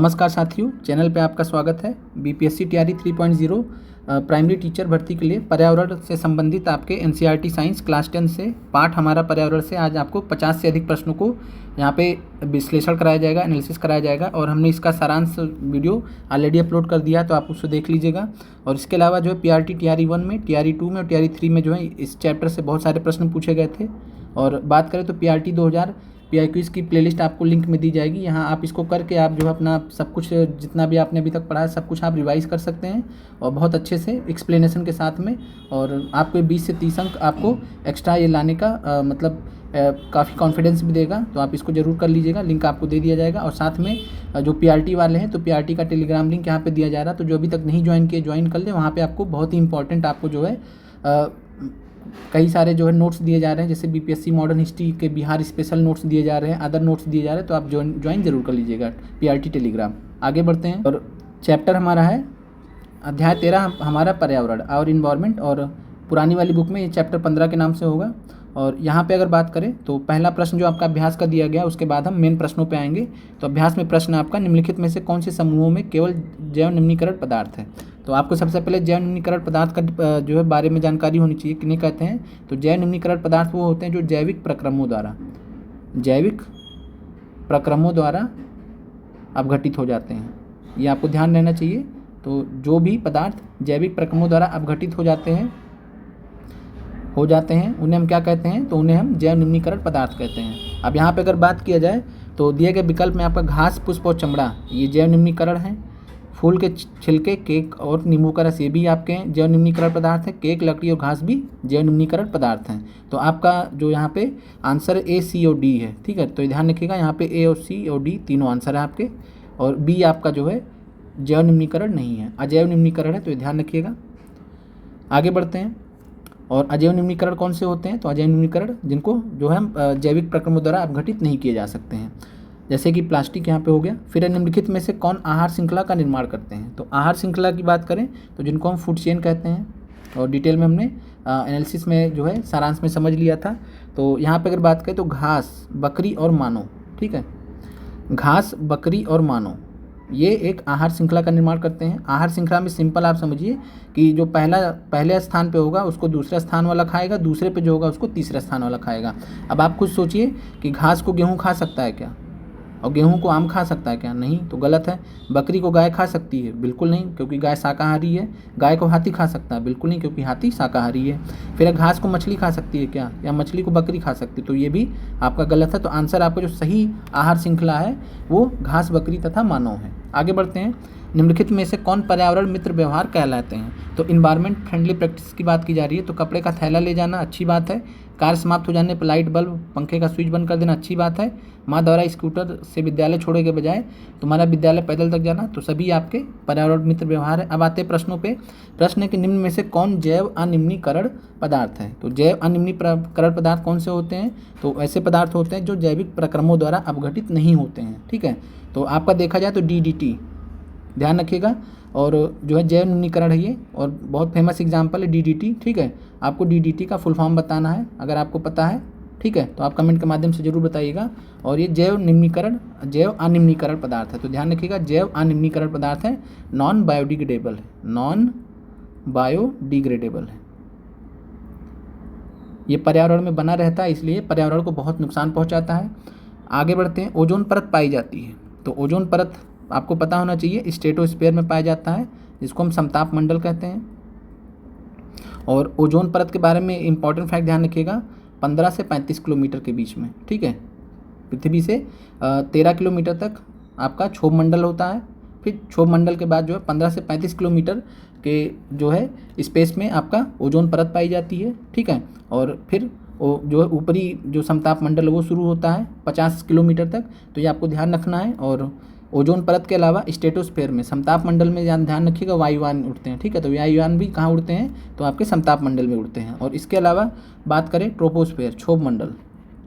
नमस्कार साथियों, चैनल पे आपका स्वागत है। बीपीएससी टीआरई 3.0 प्राइमरी टीचर भर्ती के लिए पर्यावरण से संबंधित आपके एनसीईआरटी साइंस क्लास 10 से पाठ हमारा पर्यावरण से आज आपको 50 से अधिक प्रश्नों को यहाँ पे विश्लेषण कराया जाएगा, एनालिसिस कराया जाएगा और हमने इसका सारांश वीडियो ऑलरेडी अपलोड कर दिया, तो आप उसको देख लीजिएगा। और इसके अलावा जो है पीआरटी टीआरई 1 में, टीआरई 2 में और टीआरई 3 में जो है इस चैप्टर से बहुत सारे प्रश्न पूछे गए थे। और बात करें तो पीआरटी 2000 पीआईक्यूज़ की प्लेलिस्ट आपको लिंक में दी जाएगी। यहाँ आप इसको करके आप जो है अपना सब कुछ जितना भी आपने अभी तक पढ़ा है सब कुछ आप रिवाइज़ कर सकते हैं और बहुत अच्छे से एक्सप्लेनेशन के साथ में। और आपको 20 से 30 अंक आपको एक्स्ट्रा ये लाने का काफ़ी कॉन्फिडेंस भी देगा, तो आप इसको ज़रूर कर लीजिएगा। लिंक आपको दे दिया जाएगा। और साथ में जो पीआरटी वाले हैं तो पीआरटी का टेलीग्राम लिंक यहाँ पे दिया जा रहा है, तो जो अभी तक नहीं ज्वाइन किए ज्वाइन कर ले। वहाँ पे आपको बहुत ही इंपॉर्टेंट आपको जो है कई सारे जो है नोट्स दिए जा रहे हैं, जैसे बीपीएससी मॉडर्न हिस्ट्री के बिहार स्पेशल नोट्स दिए जा रहे हैं, अदर नोट्स दिए जा रहे हैं, तो आप ज्वाइन जरूर कर लीजिएगा पीआरटी टेलीग्राम। आगे बढ़ते हैं और चैप्टर हमारा है अध्याय 13 हमारा पर्यावरण और इन्वायरमेंट, और पुरानी वाली बुक में ये चैप्टर 15 के नाम से होगा। और यहाँ पे अगर बात करें तो पहला प्रश्न जो आपका अभ्यास का दिया गया, उसके बाद हम मेन प्रश्नों पे आएंगे। तो अभ्यास में प्रश्न आपका निम्नलिखित में से कौन से समूहों में केवल जैव निम्नीकरण पदार्थ है। तो आपको सबसे पहले जैव निम्नीकरण पदार्थ का जो है बारे में जानकारी होनी चाहिए। किन्हें कहते हैं? तो जैव निम्नीकरण पदार्थ वो होते हैं जो जैविक प्रक्रमों द्वारा अपघटित हो जाते हैं। ये आपको ध्यान रहना चाहिए। तो जो भी पदार्थ जैविक प्रक्रमों द्वारा अपघटित हो जाते हैं उन्हें हम क्या कहते हैं? तो उन्हें हम जैव निम्नीकरण पदार्थ कहते हैं। अब यहाँ पे अगर बात किया जाए तो दिए गए विकल्प में आपका घास, पुष्प और चमड़ा ये जैव निम्नीकरण है। फूल के छिलके, केक और नींबू का रस ये भी आपके जैव निम्नीकरण पदार्थ है। केक, लकड़ी और घास भी जैव निम्नीकरण पदार्थ हैं। तो आपका जो यहाँ पे आंसर ए, सी और डी है। ठीक है, तो ध्यान रखिएगा, यहाँ पे ए और सी और डी तीनों आंसर है आपके, और बी आपका जो है जैव निम्नीकरण नहीं है, अजैव निम्नीकरण है, तो ध्यान रखिएगा। आगे बढ़ते हैं। और अजैव निम्नीकरण कौन से होते हैं? तो अजैव निम्नीकरण जिनको जो है जैविक प्रक्रमों द्वारा अपघटित नहीं किए जा सकते हैं, जैसे कि प्लास्टिक यहाँ पे हो गया। फिर निम्नलिखित में से कौन आहार श्रृंखला का निर्माण करते हैं? तो आहार श्रृंखला की बात करें तो जिनको हम फूड चेन कहते हैं, और डिटेल में हमने एनालिसिस में जो है सारांश में समझ लिया था। तो यहाँ पे अगर बात करें तो घास, बकरी और मानव, ठीक है, घास, बकरी और मानव ये एक आहार श्रृंखला का निर्माण करते हैं। आहार श्रृंखला में सिंपल आप समझिए कि जो पहले स्थान पे होगा उसको दूसरा स्थान वाला खाएगा, दूसरे पे जो होगा उसको तीसरा स्थान वाला खाएगा। अब आप खुद सोचिए कि घास को गेहूँ खा सकता है क्या, और गेहूं को आम खा सकता है क्या? नहीं, तो गलत है। बकरी को गाय खा सकती है? बिल्कुल नहीं, क्योंकि गाय शाकाहारी है। गाय को हाथी खा सकता है? बिल्कुल नहीं, क्योंकि हाथी शाकाहारी है। फिर घास को मछली खा सकती है क्या, या मछली को बकरी खा सकती है? तो ये भी आपका गलत है। तो आंसर आपका जो सही आहार श्रृंखला है वो घास, बकरी तथा मानव है। आगे बढ़ते हैं। निम्नलिखित में से कौन पर्यावरण मित्र व्यवहार कहलाते हैं? तो इन्वायरमेंट फ्रेंडली प्रैक्टिस की बात की जा रही है। तो कपड़े का थैला ले जाना अच्छी बात है। कार्य समाप्त हो जाने पर लाइट बल्ब, पंखे का स्विच बंद कर देना अच्छी बात है। माँ द्वारा स्कूटर से विद्यालय छोड़ने के बजाय तुम्हारा विद्यालय पैदल तक जाना, तो सभी आपके पर्यावरण मित्र व्यवहार है। अब आते हैं प्रश्नों पे। प्रश्न है कि निम्न में से कौन जैव अनिम्नीकरण पदार्थ है? तो जैव अनिम्नीकरण पदार्थ कौन से होते हैं? तो ऐसे पदार्थ होते हैं जो जैविक प्रक्रमों द्वारा अपघटित नहीं होते हैं। ठीक है, तो आपका देखा जाए तो DDT, ध्यान रखिएगा। और जो है जैव निम्नीकरण है ये, और बहुत फेमस एग्जांपल है DDT। ठीक है, आपको DDT का फुल फॉर्म बताना है, अगर आपको पता है ठीक है तो आप कमेंट के माध्यम से जरूर बताइएगा। और ये जैव अनिम्नीकरण पदार्थ है, तो ध्यान रखिएगा जैव अनिम्नीकरण पदार्थ है, नॉन बायोडिग्रेडेबल है। ये पर्यावरण में बना रहता है, इसलिए पर्यावरण को बहुत नुकसान पहुंचाता है। आगे बढ़ते हैं। ओजोन परत पाई जाती है। तो ओजोन परत आपको पता होना चाहिए स्ट्रेटोस्फीयर में पाया जाता है, जिसको हम समताप मंडल कहते हैं। और ओजोन परत के बारे में इंपॉर्टेंट फैक्ट ध्यान रखिएगा, 15 से 35 किलोमीटर के बीच में, ठीक है, पृथ्वी से 13 किलोमीटर तक आपका क्षोभ मंडल होता है। फिर क्षोभ मंडल के बाद जो है 15 से 35 किलोमीटर के जो है स्पेस में आपका ओजोन परत पाई जाती है। ठीक है, और फिर वो जो है ऊपरी जो समताप मंडल वो शुरू होता है 50 किलोमीटर तक, तो ये आपको ध्यान रखना है। और ओजोन परत के अलावा स्ट्रेटोस्फीयर में, समताप मंडल में ध्यान रखिएगा वायुयान उड़ते हैं। ठीक है, तो वायुयान भी कहाँ उड़ते हैं? तो आपके समताप मंडल में उड़ते हैं। और इसके अलावा बात करें ट्रोपोस्फीयर, क्षोभ मंडल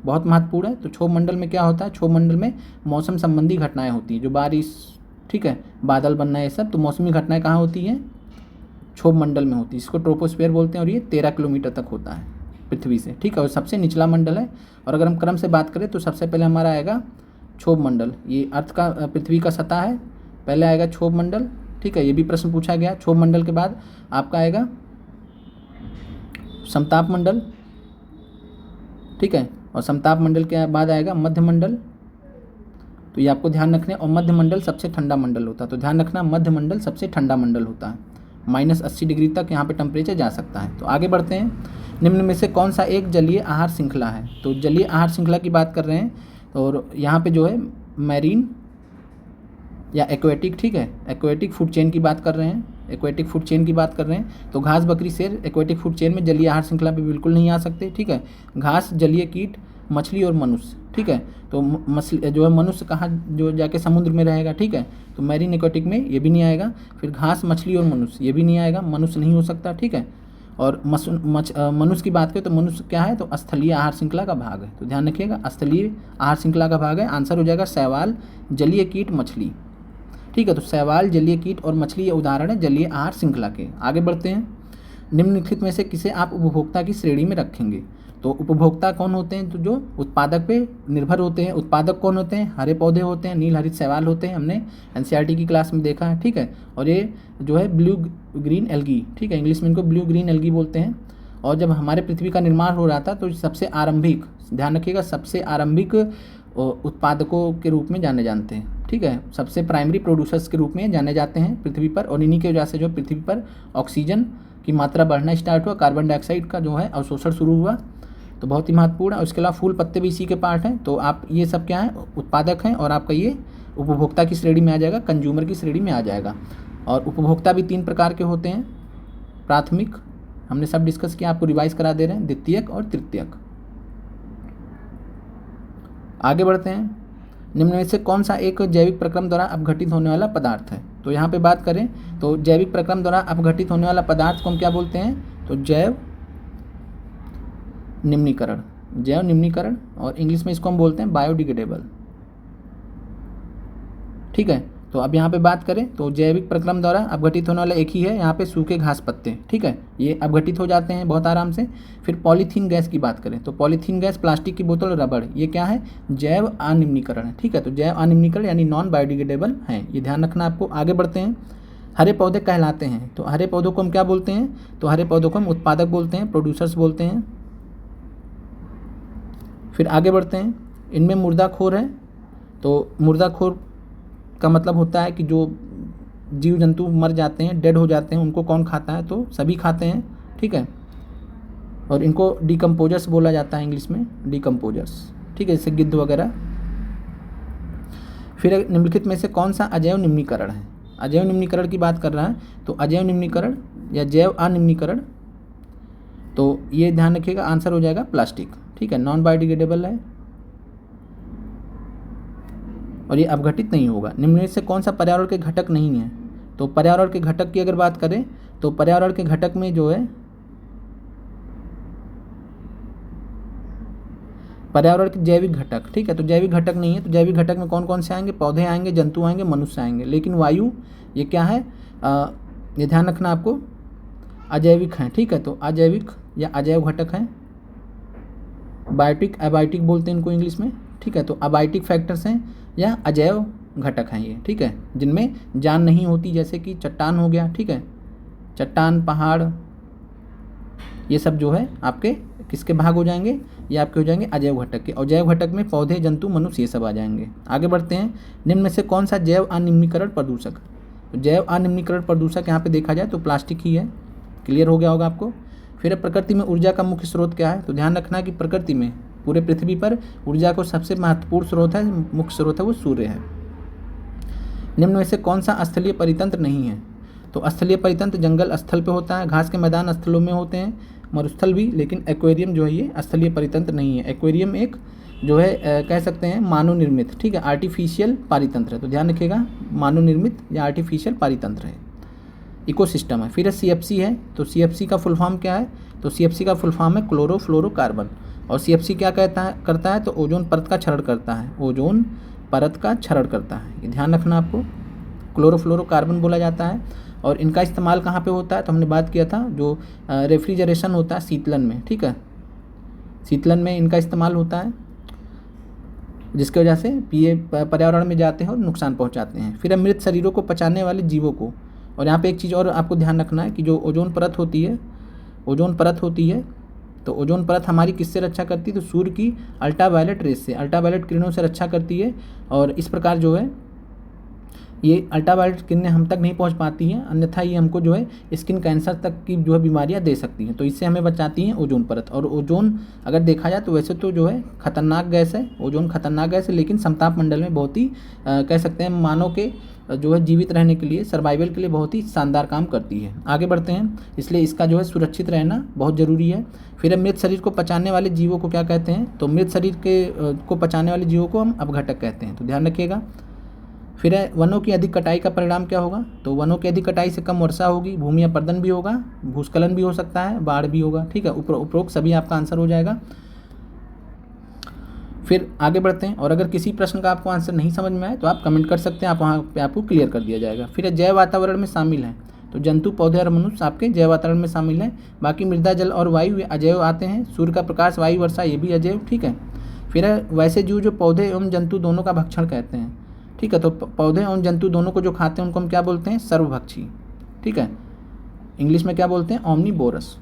बहुत महत्वपूर्ण है। तो क्षोभ मंडल में क्या होता है? क्षोभ मंडल में मौसम संबंधी घटनाएं होती हैं, जो बारिश, ठीक है, बादल बनना, ये सब तो मौसमी घटनाएं कहाँ होती हैं? क्षोभ मंडल में होती है, इसको ट्रोपोस्फीयर बोलते हैं। और ये 13 किलोमीटर तक होता है पृथ्वी से। ठीक है, और सबसे निचला मंडल है। और अगर हम क्रम से बात करें तो सबसे पहले हमारा आएगा क्षोभ मंडल, ये अर्थ का, पृथ्वी का सतह है, पहले आएगा क्षोभ मंडल, ठीक है, ये भी प्रश्न पूछा गया। क्षोभ मंडल के बाद आपका आएगा समताप मंडल, ठीक है, और समताप मंडल के बाद आएगा मध्य मंडल। तो ये आपको ध्यान रखना है। और मध्य मंडल सबसे ठंडा मंडल होता है, तो ध्यान रखना मध्य मंडल सबसे ठंडा मंडल होता है, -80 डिग्री तक यहाँ पे टेम्परेचर जा सकता है। तो आगे बढ़ते हैं। निम्न में से कौन सा एक जलीय आहार श्रृंखला है? तो जलीय आहार श्रृंखला की बात कर रहे हैं, और यहाँ पे जो है मैरीन या एक्वेटिक, ठीक है, एक्वेटिक फूड चेन की बात कर रहे हैं, एक्वेटिक फूड चेन की बात कर रहे हैं। तो घास, बकरी, शेर एक्वेटिक फूड चेन में जलीय आहार श्रृंखला पे बिल्कुल नहीं आ सकते, ठीक है। घास, जलीय कीट, मछली और मनुष्य, ठीक है। तो मछली जो है, मनुष्य कहाँ जो जाके समुद्र में रहेगा, ठीक है, तो मैरीन एक्वेटिक में ये भी नहीं आएगा। फिर घास, मछली और मनुष्य ये भी नहीं आएगा, मनुष्य नहीं हो सकता, ठीक है। और मनुष्य की बात करें तो मनुष्य क्या है, तो स्थलीय आहार श्रृंखला का भाग है, तो ध्यान रखिएगा स्थलीय आहार श्रृंखला का भाग है। आंसर हो जाएगा शैवाल, जलीय कीट, मछली, ठीक है। तो शैवाल, जलीय कीट और मछली ये उदाहरण है जलीय आहार श्रृंखला के। आगे बढ़ते हैं। निम्नलिखित में से किसे आप उपभोक्ता की श्रेणी में रखेंगे? तो उपभोक्ता कौन होते हैं? तो जो उत्पादक पे निर्भर होते हैं। उत्पादक कौन होते हैं? हरे पौधे होते हैं, नील हरित शैवाल होते हैं, हमने एनसीईआरटी की क्लास में देखा है, ठीक है। और ये जो है ब्लू ग्रीन एल्गी, ठीक है, इंग्लिश में इनको ब्लू ग्रीन एल्गी बोलते हैं। और जब हमारे पृथ्वी का निर्माण हो रहा था तो सबसे आरंभिक, ध्यान रखिएगा, सबसे आरंभिक उत्पादकों के रूप में जाने जानते हैं, ठीक है, सबसे प्राइमरी प्रोड्यूसर्स के रूप में जाने जाते हैं पृथ्वी पर। और इन्हीं की वजह से जो पृथ्वी पर ऑक्सीजन की मात्रा बढ़ना स्टार्ट हुआ, कार्बन डाइऑक्साइड का जो है अवशोषण शुरू हुआ, तो बहुत ही महत्वपूर्ण है। उसके अलावा फूल पत्ते भी इसी के पार्ट हैं। तो आप ये सब क्या है, उत्पादक हैं, और आपका ये उपभोक्ता की श्रेणी में आ जाएगा, कंज्यूमर की श्रेणी में आ जाएगा। और उपभोक्ता भी 3 प्रकार के होते हैं, प्राथमिक, हमने सब डिस्कस किया, आपको रिवाइज करा दे रहे हैं, द्वितीयक और तृतीयक। आगे बढ़ते हैं। निम्न में से कौन सा एक जैविक प्रक्रम द्वारा अपघटित होने वाला पदार्थ है? तो यहाँ पे बात करें तो जैविक प्रक्रम द्वारा अपघटित होने वाला पदार्थ को हम क्या बोलते हैं? तो जैव निम्नीकरण, जैव निम्नीकरण, और इंग्लिश में इसको हम बोलते हैं बायोडिग्रेडेबल, ठीक है। तो अब यहाँ पे बात करें तो जैविक प्रक्रम द्वारा अपघटित होने वाला एक ही है, यहाँ पे सूखे घास पत्ते, ठीक है, ये अपघटित हो जाते हैं बहुत आराम से। फिर पॉलीथीन गैस की बात करें तो पॉलीथीन गैस, प्लास्टिक की बोतल, रबड़, ये क्या है? जैव अनिम्नीकरण है, ठीक है। तो जैव अनिम्नीकरण यानी नॉन बायोडिग्रेडेबल है, ये ध्यान रखना आपको। आगे बढ़ते हैं। हरे पौधे कहलाते हैं, तो हरे पौधों को हम क्या बोलते हैं? तो हरे पौधों को हम उत्पादक बोलते हैं, प्रोड्यूसर्स बोलते हैं। फिर आगे बढ़ते हैं। इनमें मुर्दाखोर है, तो मुर्दाखोर का मतलब होता है कि जो जीव जंतु मर जाते हैं, डेड हो जाते हैं, उनको कौन खाता है? तो सभी खाते हैं, ठीक है। और इनको डिकम्पोजर्स बोला जाता है इंग्लिश में, डिकम्पोजर्स, ठीक है, जैसे गिद्ध वगैरह। फिर निम्नलिखित में से कौन सा अजैव निम्नीकरण है? अजैव निम्नीकरण की बात कर रहा है, तो अजैव निम्नीकरण या जैव अनिम्नीकरण, तो ये ध्यान रखिएगा, आंसर हो जाएगा प्लास्टिक, ठीक है, नॉन बायोडिग्रेडेबल है और ये अपघटित नहीं होगा। निम्न में से कौन सा पर्यावरण के घटक नहीं है? तो पर्यावरण के घटक की अगर बात करें तो पर्यावरण के घटक में जो है पर्यावरण के जैविक घटक, ठीक है, तो जैविक घटक नहीं है। तो जैविक घटक में कौन कौन से आएंगे? पौधे आएंगे, जंतु आएंगे, मनुष्य आएंगे। लेकिन वायु ये क्या है, ये ध्यान रखना आपको, अजैविक हैं, ठीक है। तो अजैविक या अजैव घटक हैं, बायोटिक, एबायोटिक बोलते हैं इनको इंग्लिश में, ठीक है। तो अबायोटिक फैक्टर्स हैं या अजैव घटक हैं ये, ठीक है, जिनमें जान नहीं होती, जैसे कि चट्टान हो गया, ठीक है, चट्टान, पहाड़, ये सब जो है आपके किसके भाग हो जाएंगे? ये आपके हो जाएंगे अजैव घटक के। और जैव घटक में पौधे, जंतु, मनुष्य ये सब आ जाएंगे। आगे बढ़ते हैं। निम्न में से कौन सा जैव अनिम्नीकरण प्रदूषक? तो जैव अनिम्नीकरण प्रदूषक यहाँ पे देखा जाए तो प्लास्टिक ही है, क्लियर हो गया होगा आपको। फिर प्रकृति में ऊर्जा का मुख्य स्रोत क्या है? तो ध्यान रखना कि प्रकृति में, पूरे पृथ्वी पर ऊर्जा को सबसे महत्वपूर्ण स्रोत है, मुख्य स्रोत है वो सूर्य है। निम्न में से कौन सा स्थलीय परितंत्र नहीं है? तो स्थलीय परितंत्र जंगल स्थल पे होता है, घास के मैदान स्थलों में होते हैं, मरुस्थल भी, लेकिन एक्वेरियम जो है ये स्थलीय परितंत्र नहीं है। एक्वेरियम एक जो है कह सकते हैं मानव निर्मित, ठीक है, आर्टिफिशियल पारितंत्र है। तो ध्यान रखिएगा, मानव निर्मित या आर्टिफिशियल पारितंत्र है, इकोसिस्टम है। फिर CFC है, तो CFC का फुल फॉर्म क्या है? तो CFC का फुल फॉर्म है क्लोरोफ्लोरोकार्बन। और CFC क्या करता है? तो ओजोन परत का क्षरण करता है, ओजोन परत का क्षरण करता है, ये ध्यान रखना आपको, क्लोरोफ्लोरोकार्बन बोला जाता है। और इनका इस्तेमाल कहाँ पे होता है? तो हमने बात किया था जो रेफ्रिजरेशन होता है शीतलन में, ठीक है, शीतलन में इनका इस्तेमाल होता है। जिसकी वजह से ये पर्यावरण में जाते हैं और नुकसान पहुंचाते हैं। फिर है मृत शरीरों को पचाने वाले जीवों को, और यहाँ पे एक चीज़ और आपको ध्यान रखना है कि जो ओजोन परत होती है, ओजोन परत होती है, तो ओजोन परत हमारी किससे रक्षा करती है, तो सूर्य की अल्ट्रावायलेट रेस से, अल्ट्रावायलेट किरणों से रक्षा करती है। और इस प्रकार जो है ये अल्ट्रावायलेट किरणें हम तक नहीं पहुंच पाती हैं, अन्यथा ये हमको जो है स्किन कैंसर तक की जो है बीमारियां दे सकती हैं। तो इससे हमें बचाती हैं ओजोन परत। और ओजोन अगर देखा जाए तो वैसे तो जो है खतरनाक गैस है, ओजोन खतरनाक गैस है, लेकिन समताप मंडल में बहुत ही कह सकते हैं मानव के जो है जीवित रहने के लिए, सर्वाइवल के लिए बहुत ही शानदार काम करती है। आगे बढ़ते हैं, इसलिए इसका जो है सुरक्षित रहना बहुत ज़रूरी है। फिर मृत शरीर को पचाने वाले जीवों को क्या कहते हैं, तो मृत शरीर के को पचाने वाले जीवों को हम अपघटक कहते हैं, तो ध्यान रखिएगा। फिर है वनों की अधिक कटाई का परिणाम क्या होगा, तो वनों की अधिक कटाई से कम वर्षा होगी, भूमि अपरदन भी होगा, भूस्खलन भी हो सकता है, बाढ़ भी होगा। ठीक है, उपरोक्त सभी आपका आंसर हो जाएगा। फिर आगे बढ़ते हैं, और अगर किसी प्रश्न का आपको आंसर नहीं समझ में आए तो आप कमेंट कर सकते हैं, आप वहाँ पे आपको क्लियर कर दिया जाएगा। फिर जैव वातावरण में शामिल हैं, तो जंतु, पौधे और मनुष्य आपके जैव वातावरण में शामिल हैं। बाकी मृदा, जल और वायु अजैव आते हैं। सूर्य का प्रकाश, वायु, वर्षा ये भी अजैव। ठीक है, फिर वैसे जीव जो पौधे एवं जंतु दोनों का भक्षण कहते हैं। ठीक है, तो पौधे एवं जंतु दोनों को जो खाते हैं उनको हम क्या बोलते हैं, सर्वभक्षी। ठीक है, इंग्लिश में क्या बोलते हैं, ओमनीवोरस।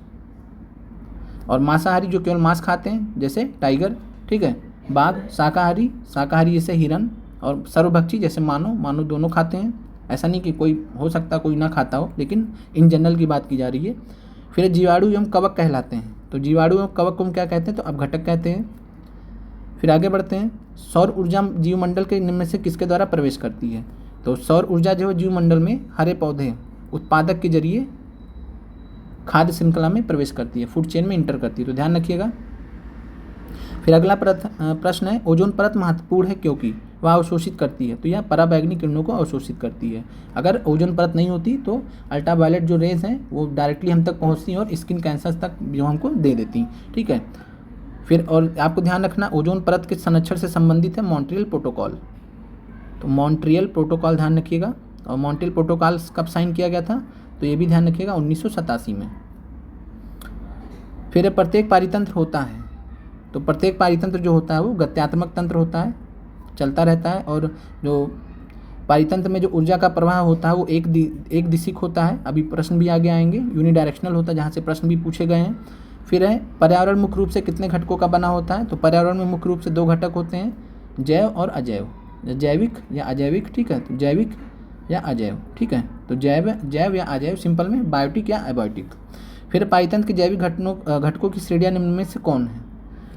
और मांसाहारी जो केवल मांस खाते हैं जैसे टाइगर। ठीक है, बाघ शाकाहारी, शाकाहारी जैसे हिरन। और सर्वभक्षी जैसे मानव, मानव दोनों खाते हैं। ऐसा नहीं कि कोई हो सकता कोई ना खाता हो, लेकिन इन जनरल की बात की जा रही है। फिर जीवाणु एवं कवक कहलाते हैं, तो जीवाणु एवं कवक को हम क्या कहते हैं, तो अपघटक कहते हैं। फिर आगे बढ़ते हैं, सौर ऊर्जा जीवमंडल के निम्न में से किसके द्वारा प्रवेश करती है, तो सौर ऊर्जा जो है जीवमंडल में हरे पौधे उत्पादक के जरिए खाद्य श्रृंखला में प्रवेश करती है, फूड चेन में इंटर करती है, तो ध्यान रखिएगा। फिर अगला प्रश्न है, ओजोन परत महत्वपूर्ण है क्योंकि वह अवशोषित करती है, तो यह पराबैंगनी किरणों को अवशोषित करती है। अगर ओजोन परत नहीं होती तो अल्ट्रावायलेट जो रेज हैं वो डायरेक्टली हम तक पहुंचती हैं और स्किन कैंसर तक जो हमको दे देती। ठीक है, फिर और आपको ध्यान रखना, ओजोन परत के संरक्षण से संबंधित है मॉन्ट्रियल प्रोटोकॉल, तो मॉन्ट्रियल प्रोटोकॉल ध्यान रखिएगा। और मॉन्ट्रियल प्रोटोकॉल कब साइन किया गया था, तो ये भी ध्यान रखिएगा 1987 में। फिर प्रत्येक पारितंत्र होता है, तो प्रत्येक पारितंत्र जो होता है वो गत्यात्मक तंत्र होता है, चलता रहता है। और जो पारितंत्र में जो ऊर्जा का प्रवाह होता है वो एक दिशिक होता है। अभी प्रश्न भी आगे आएंगे, यूनिडायरेक्शनल होता है, जहाँ से प्रश्न भी पूछे गए हैं। फिर है पर्यावरण मुख्य रूप से कितने घटकों का बना होता है, तो पर्यावरण में मुख्य रूप से 2 घटक होते हैं, जैव और अजैव, जैविक या अजैविक। ठीक है, तो जैविक या अजैव। ठीक है, तो जैव या अजैव, सिंपल में बायोटिक या एबायोटिक। फिर पारितंत्र के जैविक घटकों की श्रेणियाँ निम्न में से कौन है,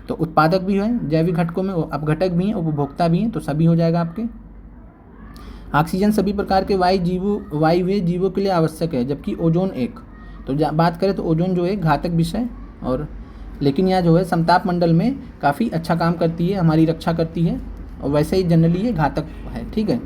तो उत्पादक भी है जैविक घटकों में, अपघटक भी हैं, उपभोक्ता भी हैं, तो सभी हो जाएगा आपके। ऑक्सीजन सभी प्रकार के वायवीय जीवों के लिए आवश्यक है, जबकि ओजोन एक। तो बात करें तो ओजोन जो है घातक विषय, और लेकिन यह जो है समताप मंडल में काफ़ी अच्छा काम करती है, हमारी रक्षा करती है, और वैसे ही जनरली ये घातक है। ठीक है,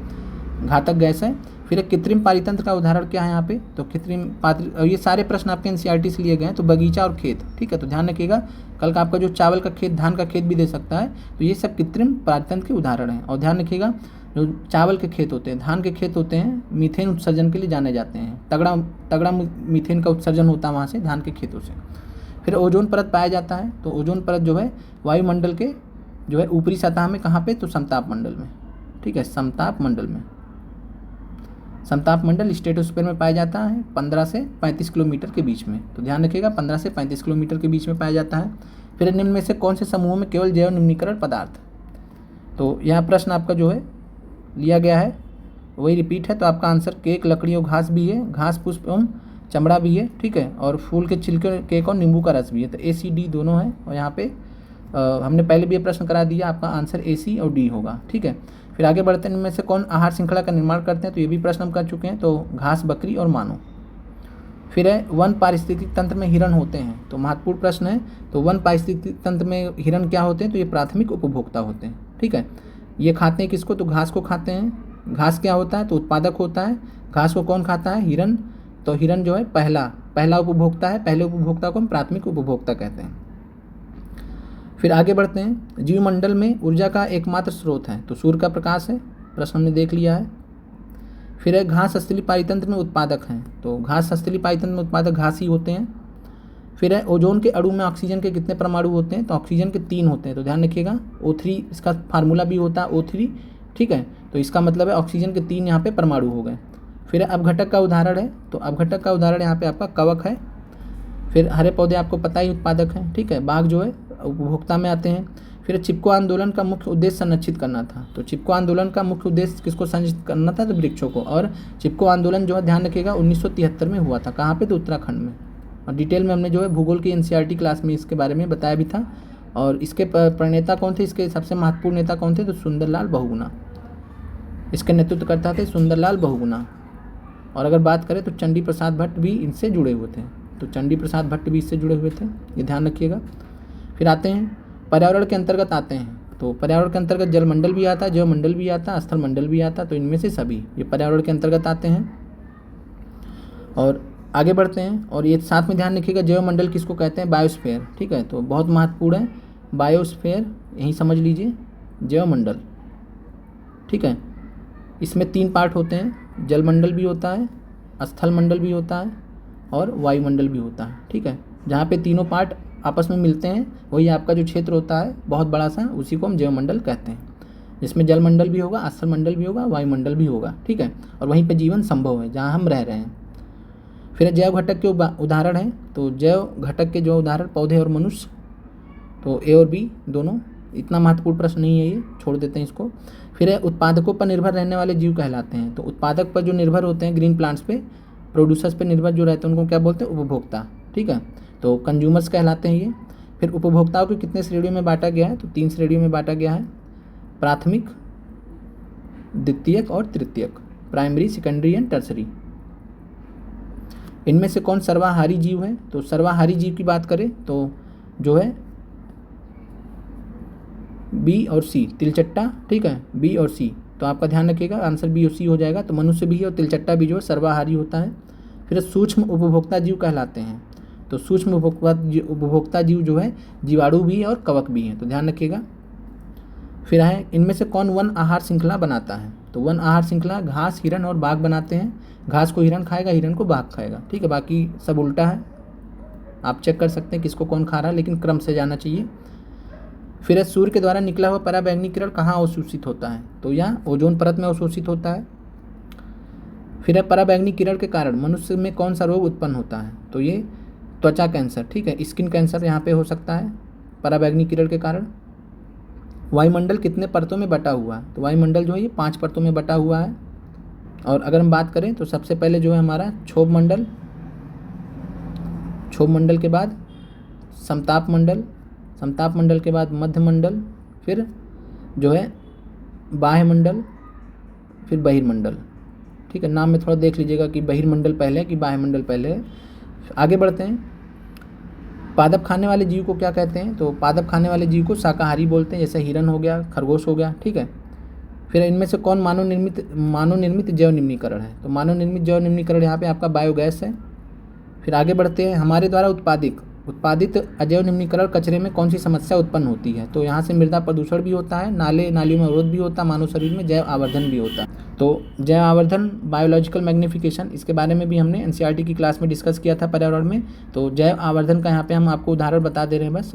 घातक गैस है। फिर कृत्रिम पारितंत्र का उदाहरण क्या है यहाँ पे, तो कृत्रिम और ये सारे प्रश्न आपके एनसीईआरटी से लिए गए हैं, तो बगीचा और खेत। ठीक है, तो ध्यान रखिएगा, कल का आपका जो चावल का खेत, धान का खेत भी दे सकता है, तो ये सब कृत्रिम पारितंत्र के उदाहरण हैं। और ध्यान रखिएगा, जो चावल के खेत होते हैं, धान के खेत होते हैं, मीथेन उत्सर्जन के लिए जाने जाते हैं, तगड़ा मीथेन का उत्सर्जन होता है वहाँ से, धान के खेतों से। फिर ओजोन परत पाया जाता है, तो ओजोन परत जो है वायुमंडल के जो है ऊपरी सतह में, कहाँ पे, तो समताप मंडल में। ठीक है, समताप मंडल में, समताप मंडल स्ट्रेटोस्फीयर में पाया जाता है 15 से 35 किलोमीटर के बीच में, तो ध्यान रखिएगा 15 से 35 किलोमीटर के बीच में पाया जाता है। फिर निम्न में से कौन से समूहों में केवल जैव निम्नीकरण पदार्थ, तो यहाँ प्रश्न आपका जो है लिया गया है वही रिपीट है, तो आपका आंसर केक, लकड़ी और घास भी है, घास, पुष्प एवं चमड़ा भी है। ठीक है, और फूल के छिलके, केक और नींबू का रस भी है, तो AC, D दोनों है। और यहाँ पे हमने पहले भी ये प्रश्न करा दिया, आपका आंसर AC और D होगा। ठीक है, फिर आगे बढ़ते हैं, इनमें से कौन आहार श्रृंखला का निर्माण करते हैं, तो ये भी प्रश्न हम कर चुके हैं, तो घास, बकरी और मानव। फिर है वन पारिस्थितिक तंत्र में हिरण होते हैं, तो महत्वपूर्ण प्रश्न है, तो वन पारिस्थितिक तंत्र में हिरण क्या होते हैं, तो ये प्राथमिक उपभोक्ता होते हैं। ठीक है, ये खाते हैं किसको, तो घास को खाते हैं। घास क्या होता है, तो उत्पादक होता है। घास को कौन खाता है, हिरण, तो हिरण जो है पहला उपभोक्ता है, पहले उपभोक्ता को हम प्राथमिक उपभोक्ता कहते हैं। फिर आगे बढ़ते हैं, जीवमंडल में ऊर्जा का एकमात्र स्रोत है, तो सूर्य का प्रकाश है, प्रश्न हमने देख लिया है। फिर है घास स्थलीय पारितंत्र में उत्पादक हैं, तो घास स्थलीय पारितंत्र में उत्पादक घास ही होते हैं। फिर है ओजोन के अणु में ऑक्सीजन के कितने परमाणु होते हैं, तो ऑक्सीजन के 3 होते हैं, तो ध्यान रखिएगा O3 इसका फार्मूला भी होता है O3, ठीक है। तो इसका मतलब है ऑक्सीजन के 3 यहाँ पे परमाणु हो गए। फिर अपघटक का उदाहरण है, तो अपघटक का उदाहरण यहाँ पे आपका कवक है। फिर हरे पौधे आपको पता ही उत्पादक हैं, ठीक है। बाघ जो है उपभोक्ता में आते हैं। फिर चिपको आंदोलन का मुख्य उद्देश्य संरक्षित करना था, तो चिपको आंदोलन का मुख्य उद्देश्य किसको संरक्षित करना था, तो वृक्षों को। और चिपको आंदोलन जो है ध्यान रखिएगा 1973 में हुआ था, कहाँ पे, तो उत्तराखंड में। और डिटेल में हमने जो है भूगोल की NCERT क्लास में इसके बारे में बताया भी था। और इसके प्रणेता कौन थे, इसके सबसे महत्वपूर्ण नेता कौन थे, तो सुंदरलाल बहुगुणा, इसके नेतृत्व करता थे सुंदरलाल बहुगुणा। और अगर बात करें तो चंडी प्रसाद भट्ट भी इनसे जुड़े हुए थे, तो चंडी प्रसाद भट्ट भी इससे जुड़े हुए थे, ये ध्यान रखिएगा। फिर आते हैं पर्यावरण के अंतर्गत आते हैं, तो पर्यावरण के अंतर्गत जलमंडल भी आता है, जैवमंडल भी आता है, स्थल मंडल भी आता है, तो इनमें से सभी ये पर्यावरण के अंतर्गत आते हैं। और आगे बढ़ते हैं, और ये साथ में ध्यान रखिएगा जैवमंडल किसको कहते हैं, बायोस्फीयर, ठीक है। तो बहुत महत्वपूर्ण है बायोस्फीयर, यही समझ लीजिए जैवमंडल, ठीक है। इसमें 3 पार्ट होते हैं, जलमंडल भी होता है, स्थल मंडल भी होता है और वायुमंडल भी होता है, ठीक है। जहाँ पे तीनों पार्ट आपस में मिलते हैं वही आपका जो क्षेत्र होता है बहुत बड़ा सा, उसी को हम जैवमंडल कहते हैं, जिसमें जलमंडल भी होगा, स्थल मंडल भी होगा, वायुमंडल भी होगा, ठीक है। और वहीं पे जीवन संभव है जहाँ हम रह रहे हैं। फिर जैव घटक के उदाहरण हैं, तो जैव घटक के जो उदाहरण पौधे और मनुष्य, तो A और B दोनों, इतना महत्वपूर्ण प्रश्न नहीं है ये, छोड़ देते हैं इसको। फिर है उत्पादकों पर निर्भर रहने वाले जीव कहलाते हैं, तो उत्पादक पर जो निर्भर होते हैं ग्रीन प्लांट्स पे, प्रोड्यूसर्स पे निर्भर जो रहते हैं उनको क्या बोलते हैं, उपभोक्ता, ठीक है। तो कंज्यूमर्स कहलाते हैं ये। फिर उपभोक्ताओं को कितने श्रेणियों में बांटा गया है, तो 3 श्रेणियों में बांटा गया है, प्राथमिक, द्वितीयक और तृतीयक, प्राइमरी, सेकेंडरी एंड टर्सरी। इनमें से कौन सर्वाहारी जीव है, तो सर्वाहारी जीव की बात करें तो जो है B और C, तिलचट्टा, ठीक है, B और C, तो आपका ध्यान रखिएगा आंसर B और C हो जाएगा। तो मनुष्य भी और तिलचट्टा भी जो है सर्वाहारी होता है। फिर सूक्ष्म उपभोक्ता जीव कहलाते हैं, तो सूक्ष्म उपभोक्ता जीव जो है जीवाणु भी है और कवक भी हैं, तो ध्यान रखिएगा। फिर है इनमें से कौन वन आहार श्रृंखला बनाता है, तो वन आहार श्रृंखला घास, हिरन और बाघ बनाते हैं। घास को हिरन खाएगा, हिरन को बाघ खाएगा, ठीक है, बाकी सब उल्टा है, आप चेक कर सकते हैं किसको कौन खा रहा है, लेकिन क्रम से जाना चाहिए। फिर है सूर्य के द्वारा निकला हुआ पराबैंगनी किरण कहाँ अवशोषित होता है, तो यहाँ ओजोन परत में अवशोषित होता है। फिर है पराबैंगनी किरण के कारण मनुष्य में कौन सा रोग उत्पन्न होता है, तो ये त्वचा कैंसर, ठीक है, स्किन कैंसर यहाँ पे हो सकता है पराबैंगनी किरण के कारण। वायुमंडल कितने परतों में बटा हुआ है, तो वायुमंडल जो है ये 5 परतों में बटा हुआ है। और अगर हम बात करें तो सबसे पहले जो है हमारा क्षोभ मंडल, क्षोभ मंडल के बाद समताप मंडल, समताप मंडल के बाद मध्य मंडल, फिर जो है बाह्य मंडल, फिर बहिर्मंडल, ठीक है। नाम में थोड़ा देख लीजिएगा कि बहिर्मंडल पहले है कि बाह्य मंडल पहले है। आगे बढ़ते हैं, पादप खाने वाले जीव को क्या कहते हैं, तो पादप खाने वाले जीव को शाकाहारी बोलते हैं, जैसे हिरन हो गया, खरगोश हो गया, ठीक है। फिर इनमें से कौन मानव निर्मित जैव निम्नीकरण है, तो मानव निर्मित जैव निम्नीकरण यहाँ पे आपका बायोगैस है। फिर आगे बढ़ते हैं, हमारे द्वारा उत्पादित अजैव निम्नीकरण कचरे में कौन सी समस्या उत्पन्न होती है, तो यहाँ से मृदा प्रदूषण भी होता है, नाले नालियों में अवरोध भी होता है, मानव शरीर में जैव आवर्धन भी होता है। तो जैव आवर्धन, बायोलॉजिकल मैग्निफिकेशन, इसके बारे में भी हमने NCERT की क्लास में डिस्कस किया था पर्यावरण में। तो जैव आवर्धन का यहाँ पे हम आपको उदाहरण बता दे रहे हैं बस,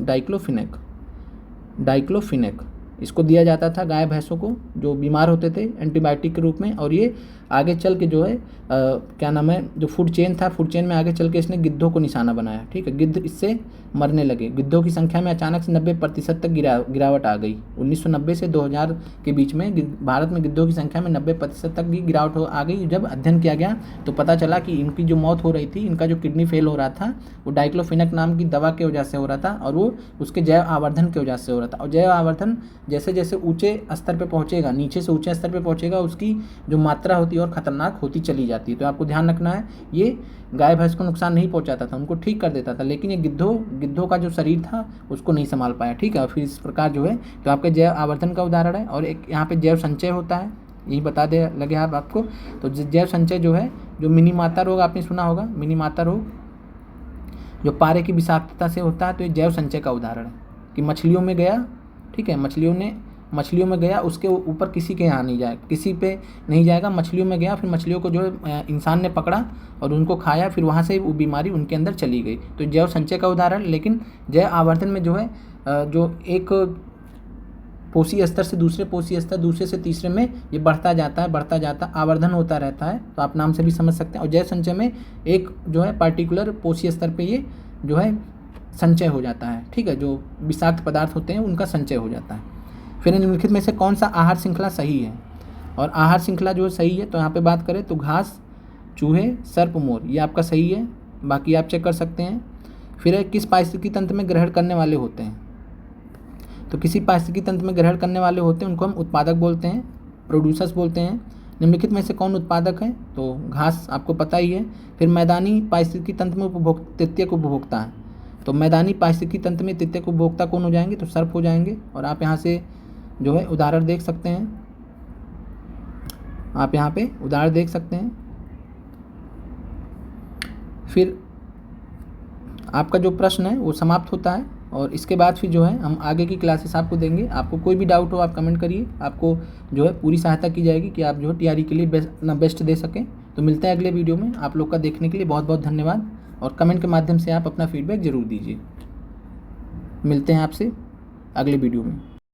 डाइक्लोफिनेक इसको दिया जाता था गाय भैंसों को जो बीमार होते थे एंटीबायोटिक के रूप में। और ये आगे चल के जो है क्या नाम है, जो फूड चेन था, फूड चेन में आगे चल के इसने गिद्धों को निशाना बनाया, ठीक है। गिद्ध इससे मरने लगे, गिद्धों की संख्या में अचानक से 90% तक गिरावट आ गई। 1990 से 2000 के बीच में भारत में गिद्धों की संख्या में 90% तक की गिरावट आ गई। जब अध्ययन किया गया तो पता चला कि इनकी जो मौत हो रही थी, इनका जो किडनी फेल हो रहा था, वो डाइक्लोफिनेक नाम की दवा की वजह से हो रहा था, और वो उसके जैव आवर्धन की वजह से हो रहा था। और जैव आवर्धन जैसे जैसे ऊँचे स्तर पर पहुँचेगा, नीचे से ऊँचे स्तर पर पहुँचेगा, उसकी जो मात्रा होती है और खतरनाक होती चली जाती है। तो आपको ध्यान रखना है, ये गाय भैंस को नुकसान नहीं पहुंचाता था, उनको ठीक कर देता था, लेकिन ये गिद्धों का जो शरीर था उसको नहीं संभाल पाया, ठीक है। और फिर इस प्रकार जो है तो आपके जैव आवर्धन का उदाहरण है। और एक यहाँ पे जैव संचय होता है, यही बता दे लगे आप आपको। तो जैव संचय जो है, जो मिनीमाता रोग आपने सुना होगा, मिनीमाता रोग जो पारे की विषाक्तता से होता है, तो ये जैव संचय का उदाहरण है कि मछलियों में गया, ठीक है, मछलियों में गया, उसके ऊपर किसी के यहाँ नहीं जाए, किसी पे नहीं जाएगा, मछलियों में गया, फिर मछलियों को जो है इंसान ने पकड़ा और उनको खाया, फिर वहाँ से वो बीमारी उनके अंदर चली गई। तो जैव संचय का उदाहरण। लेकिन जैव आवर्धन में जो है जो एक पोषी स्तर से दूसरे पोषी स्तर, दूसरे से तीसरे में ये बढ़ता जाता आवर्धन होता रहता है। तो आप नाम से भी समझ सकते हैं। और जैव संचय में एक जो है पार्टिकुलर पोषी स्तर पे ये जो है संचय हो जाता है, ठीक है, जो विषाक्त पदार्थ होते हैं उनका संचय हो जाता है। फिर निम्नलिखित में से कौन सा आहार श्रृंखला सही है? और आहार श्रृंखला जो सही है, तो यहाँ पे बात करें तो घास, चूहे, सर्प, मोर, ये आपका सही है। बाकी आप चेक कर सकते हैं। फिर है किस पारिस्थितिकी तंत्र में ग्रहण करने वाले होते हैं? तो किसी पारिस्थितिकी तंत्र में ग्रहण करने वाले होते हैं उनको हम उत्पादक बोलते हैं, प्रोड्यूसर्स बोलते हैं। निम्नलिखित में से कौन उत्पादक है? तो घास आपको पता ही है। फिर मैदानी पारिस्थितिकी तंत्र में तृतीयक उपभोक्ता है। तो मैदानी पारिस्थितिकी तंत्र में तृतीयक उपभोक्ता कौन हो जाएंगे? तो सर्प हो जाएंगे। और आप यहाँ से जो है उदाहरण देख सकते हैं, आप यहाँ पे उदाहरण देख सकते हैं। फिर आपका जो प्रश्न है वो समाप्त होता है। और इसके बाद फिर जो है हम आगे की क्लासेस आपको देंगे। आपको कोई भी डाउट हो आप कमेंट करिए, आपको जो है पूरी सहायता की जाएगी कि आप जो है तैयारी के लिए बेस्ट दे सकें। तो मिलते हैं अगले वीडियो में। आप लोग का देखने के लिए बहुत बहुत धन्यवाद। और कमेंट के माध्यम से आप अपना फीडबैक ज़रूर दीजिए। मिलते हैं आपसे अगले वीडियो में।